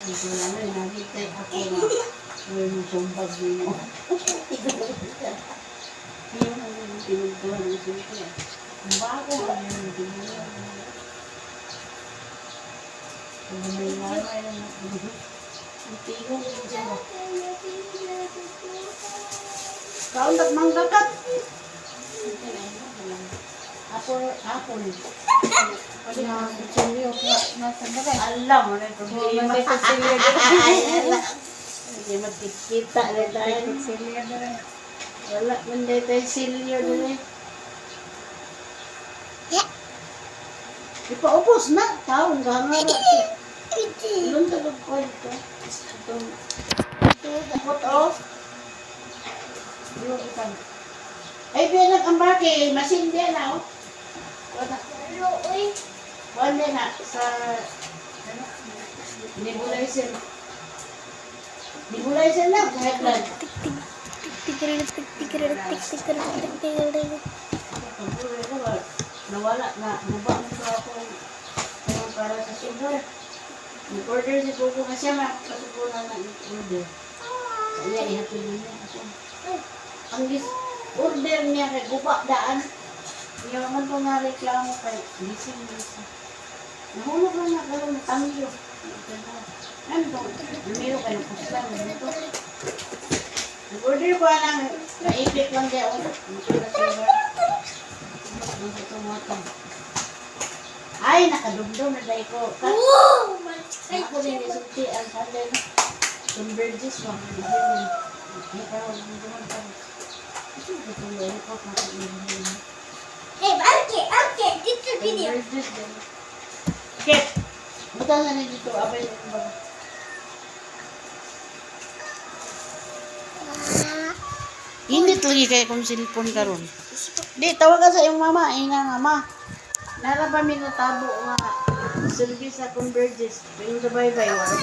Ito lang rin, nakikita ako nga. Yung sumpag mo. Yung pinagduhan ng sumpag. Ang bago nga yung pinagduhan. Kung may lamay na nakulit. Ang tigong din siya. Kauntak mang dakat. Apple. Pwede na kutsilyo. Nasa bagay. Alam mo na yung problema. May kutsilyo din. Hindi magkikita rin tayo. Kutsilyo din. Wala man dahil tayo silyo din eh. Ipaupos na. Taong gangara. Doon talog ko ito. Ito. Put off. Yung itang. Ay, pinag ang baki. Masindi na oh. Wala. Wala na. Sa nebulizer. Nebulizer lang. Sa headland. Nawala na. Nabak mo sa ako. Para sa silver. Nag-order si Popo nga siya. Makasupunan na order. Kaya ihatid niya ako. Ang order niya kay gupa daan. Yung naman po nga reklamo kay gising. Nahulog lang na gano'n na tangyo. Ano to? Namiro kayo ng puslan. Nag-order ko lang. Naipit lang siya. Ay, nakadumdum na dahil ko. Ako din isulti ang sandal. Converges mo. Ay, parang dumduman pa. Ito yung airport na kailangan. Hey, okay, dito video. Converges din. Kit! Buta na rin dito. Abay yung baga. Init lagi kayo kung cellphone ka ron. Di, tawag ka sa iyong mama. Ina nga, ma. Nara pa mi natabo nga. Service sa Converges. Pero sa bye-bye, wala